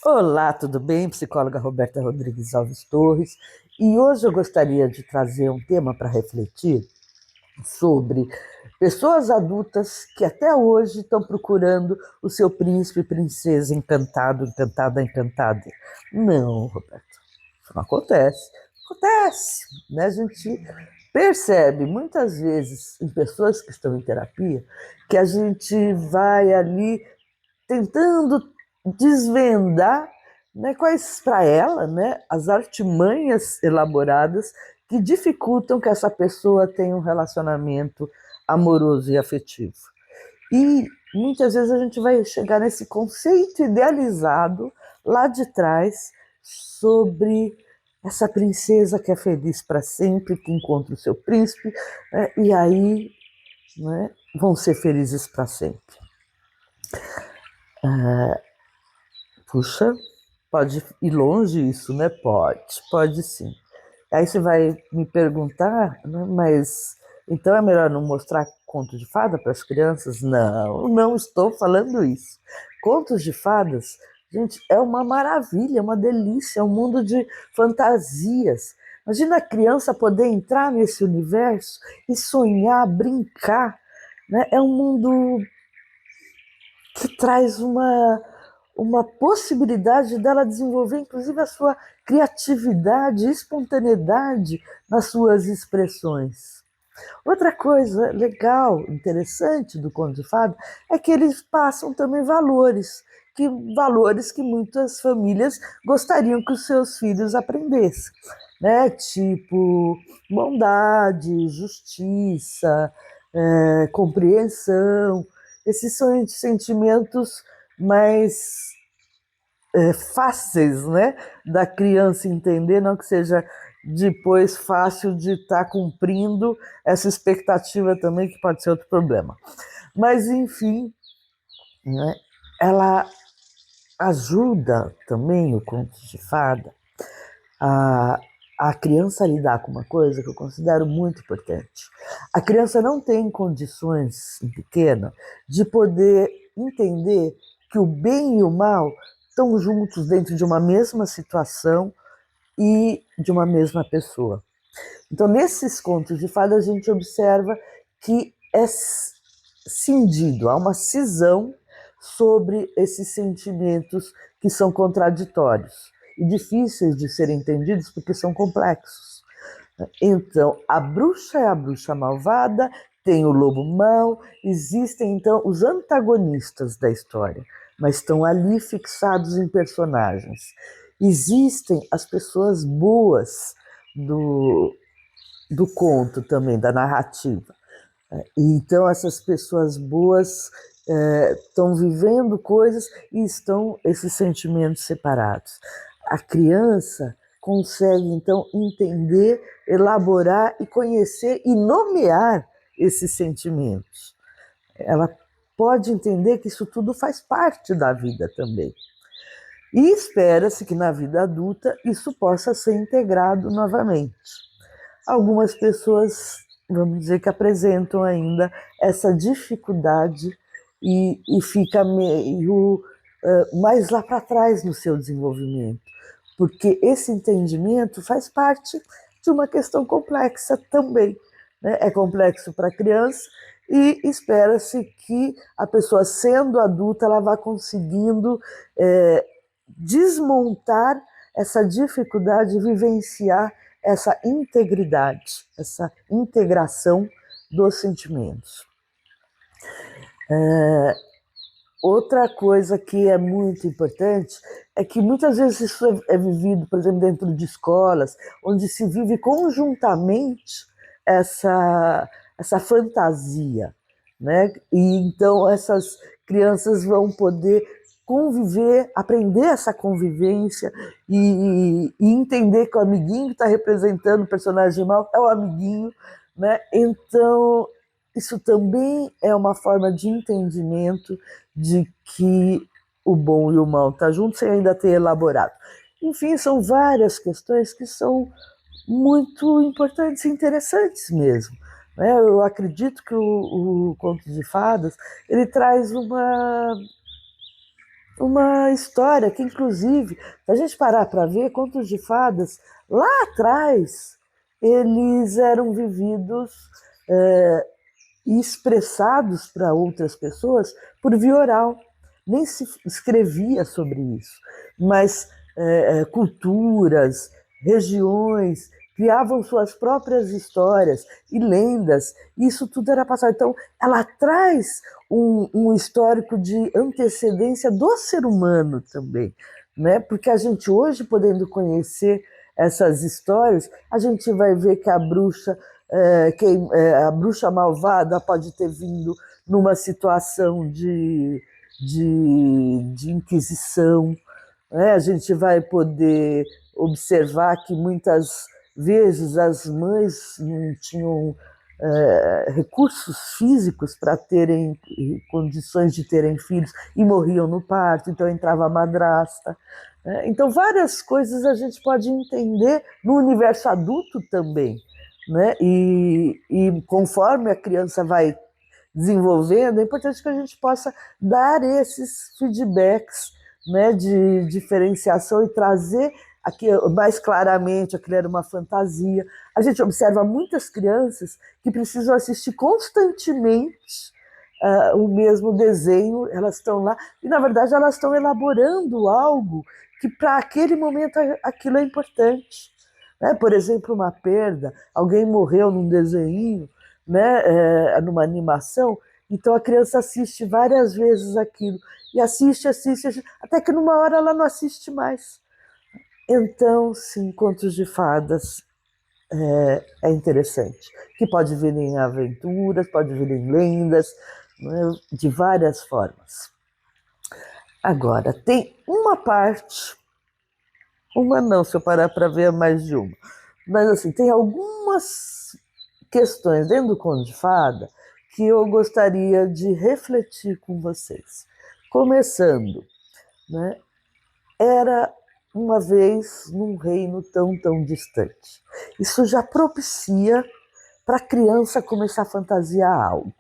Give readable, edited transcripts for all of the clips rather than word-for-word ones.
Olá, tudo bem? Psicóloga Roberta Rodrigues Alves Torres. E hoje eu gostaria de trazer um tema para refletir sobre pessoas adultas que até hoje estão procurando o seu príncipe, princesa encantado, encantada, encantada. Não, Roberta, isso não acontece. Acontece, né? A gente percebe muitas vezes em pessoas que estão em terapia que a gente vai ali tentando desvendar, né, quais para ela, né, as artimanhas elaboradas que dificultam que essa pessoa tenha um relacionamento amoroso e afetivo. E muitas vezes a gente vai chegar nesse conceito idealizado lá de trás sobre essa princesa que é feliz para sempre, que encontra o seu príncipe, né, e aí, né, vão ser felizes para sempre. Puxa, pode ir longe isso, né? Pode sim. Aí você vai me perguntar, né, mas então é melhor não mostrar conto de fada para as crianças? Não, não estou falando isso. Contos de fadas, gente, é uma maravilha, é uma delícia, é um mundo de fantasias. Imagina a criança poder entrar nesse universo e sonhar, brincar, né? É um mundo que traz uma possibilidade dela desenvolver, inclusive, a sua criatividade, espontaneidade nas suas expressões. Outra coisa legal, interessante do conto de fada é que eles passam também valores que muitas famílias gostariam que os seus filhos aprendessem, né? Tipo bondade, justiça, compreensão. Esses são sentimentos mais fáceis, né, da criança entender, não que seja depois fácil de estar cumprindo essa expectativa também, que pode ser outro problema. Mas, enfim, né, ela ajuda também o conto de fada a, a criança lidar com uma coisa que eu considero muito importante. A criança não tem condições, em pequena, de poder entender que o bem e o mal estão juntos dentro de uma mesma situação e de uma mesma pessoa. Então, nesses contos de fada, a gente observa que é cindido, há uma cisão sobre esses sentimentos que são contraditórios e difíceis de serem entendidos porque são complexos. Então, a bruxa é a bruxa malvada, tem o lobo mau, existem então os antagonistas da história, mas estão ali fixados em personagens. Existem as pessoas boas do, do conto também, da narrativa. Então, essas pessoas boas estão vivendo coisas e estão esses sentimentos separados. A criança consegue, então, entender, elaborar e conhecer e nomear esses sentimentos. Ela pode entender que isso tudo faz parte da vida também. E espera-se que na vida adulta isso possa ser integrado novamente. Algumas pessoas, vamos dizer, que apresentam ainda essa dificuldade e fica meio mais lá para trás no seu desenvolvimento, porque esse entendimento faz parte de uma questão complexa também, né? É complexo para a criança e espera-se que a pessoa, sendo adulta, ela vá conseguindo desmontar essa dificuldade, vivenciar essa integridade, essa integração dos sentimentos. Outra coisa que é muito importante é que muitas vezes isso é vivido, por exemplo, dentro de escolas, onde se vive conjuntamente essa fantasia, né? E então essas crianças vão poder conviver, aprender essa convivência e entender que o amiguinho que está representando o personagem mal é o amiguinho, né? Então isso também é uma forma de entendimento de que o bom e o mal estão juntos sem ainda ter elaborado. Enfim, são várias questões que são muito importantes e interessantes mesmo. Eu acredito que o Conto de Fadas ele traz uma história que, inclusive, se a gente parar para ver, contos de fadas, lá atrás, eles eram vividos e expressados para outras pessoas por via oral. Nem se escrevia sobre isso, mas culturas, regiões criavam suas próprias histórias e lendas. Isso tudo era passado. Então, ela traz um histórico de antecedência do ser humano também, né? Porque a gente hoje, podendo conhecer essas histórias, a gente vai ver que a bruxa a bruxa malvada pode ter vindo numa situação de inquisição, né? A gente vai poder observar que muitas vezes as mães não tinham recursos físicos para terem condições de terem filhos e morriam no parto, então entrava a madrasta. Então, várias coisas a gente pode entender no universo adulto também, né? E conforme a criança vai desenvolvendo, é importante que a gente possa dar esses feedbacks, né, de diferenciação e trazer aqui mais claramente aquilo era uma fantasia. A gente observa muitas crianças que precisam assistir constantemente o mesmo desenho, elas estão lá e na verdade elas estão elaborando algo que para aquele momento aquilo é importante. Né? Por exemplo, uma perda, alguém morreu num desenho, né, numa animação, então a criança assiste várias vezes aquilo, e assiste, até que numa hora ela não assiste mais. Então, sim, contos de fadas é interessante, que pode vir em aventuras, pode vir em lendas, né, de várias formas. Agora, tem uma parte, uma não, se eu parar para ver mais de uma, mas assim, tem algumas questões dentro do conto de fada que eu gostaria de refletir com vocês. Começando, né? Era uma vez num reino tão distante. Isso já propicia para a criança começar a fantasiar algo.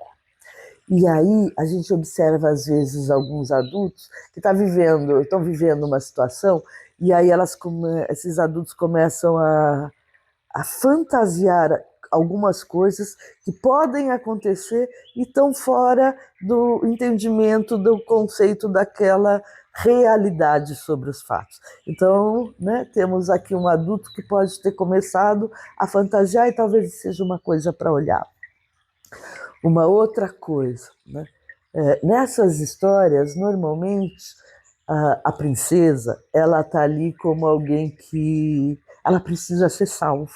E aí a gente observa às vezes alguns adultos que estão vivendo uma situação e aí esses adultos começam a fantasiar algumas coisas que podem acontecer e estão fora do entendimento do conceito daquela realidade sobre os fatos. Então, né, temos aqui um adulto que pode ter começado a fantasiar e talvez seja uma coisa para olhar. Uma outra coisa, né? Nessas histórias, normalmente, a princesa ela está ali como alguém que ela precisa ser salva.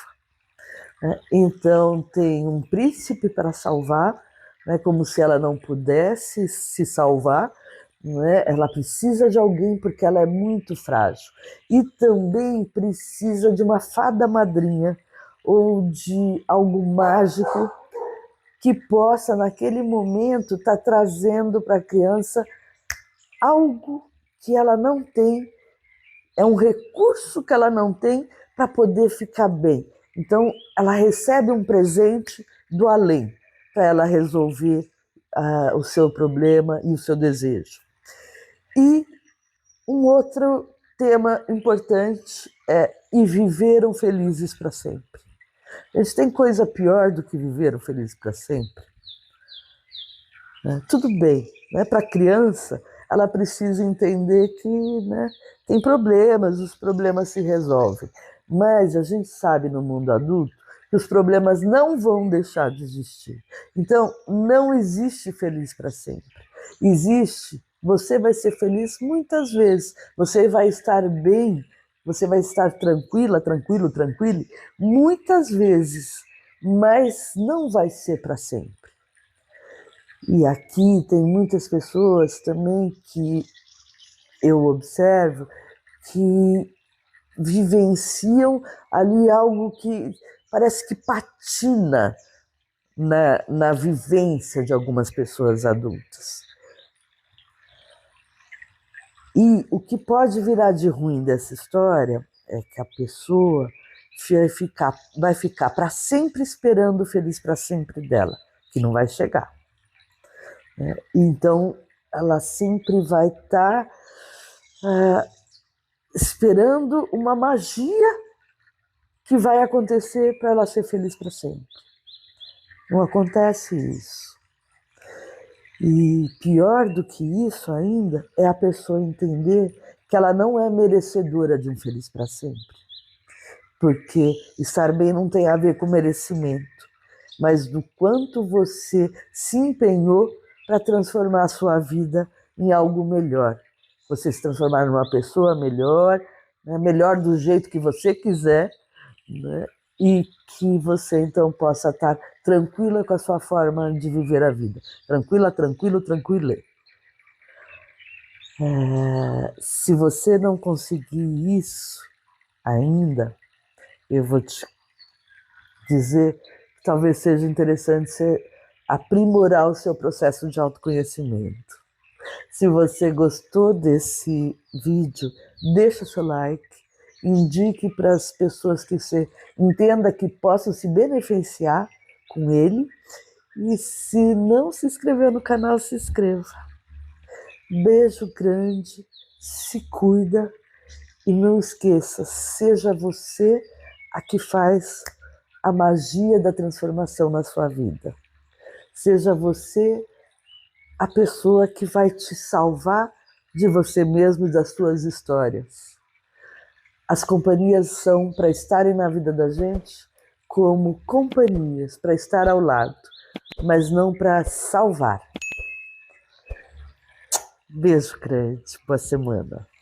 Né? Então, tem um príncipe para salvar, né? Como se ela não pudesse se salvar, né? Ela precisa de alguém porque ela é muito frágil. E também precisa de uma fada madrinha ou de algo mágico que possa, naquele momento, estar trazendo para a criança algo que ela não tem, é um recurso que ela não tem para poder ficar bem. Então, ela recebe um presente do além para ela resolver o seu problema e o seu desejo. E um outro tema importante é e viveram felizes para sempre. Eles têm coisa pior do que viveram felizes para sempre? Né? Tudo bem, né? Para a criança, ela precisa entender que, né, tem problemas, os problemas se resolvem. Mas a gente sabe no mundo adulto que os problemas não vão deixar de existir. Então, não existe feliz para sempre. Existe, você vai ser feliz muitas vezes, você vai estar bem, você vai estar tranquila, tranquilo, muitas vezes, mas não vai ser para sempre. E aqui tem muitas pessoas também que eu observo que vivenciam ali algo que parece que patina na vivência de algumas pessoas adultas. E o que pode virar de ruim dessa história é que a pessoa vai ficar para sempre esperando o feliz para sempre dela, que não vai chegar. Então, ela sempre vai estar esperando uma magia que vai acontecer para ela ser feliz para sempre. Não acontece isso. E pior do que isso ainda é a pessoa entender que ela não é merecedora de um feliz para sempre. Porque estar bem não tem a ver com merecimento, mas do quanto você se empenhou para transformar a sua vida em algo melhor. Você se transformar numa pessoa melhor, né, melhor do jeito que você quiser, né, e que você então possa estar tranquila com a sua forma de viver a vida. Tranquila, tranquilo, tranquilê. Se você não conseguir isso ainda, eu vou te dizer que talvez seja interessante você aprimorar o seu processo de autoconhecimento. Se você gostou desse vídeo, deixa seu like, indique para as pessoas que você entenda que possam se beneficiar com ele. E se não se inscreveu no canal, se inscreva. Beijo grande, se cuida e não esqueça, seja você a que faz a magia da transformação na sua vida. Seja você a pessoa que vai te salvar de você mesmo e das suas histórias. As companhias são para estarem na vida da gente como companhias, para estar ao lado, mas não para salvar. Beijo grande, boa semana.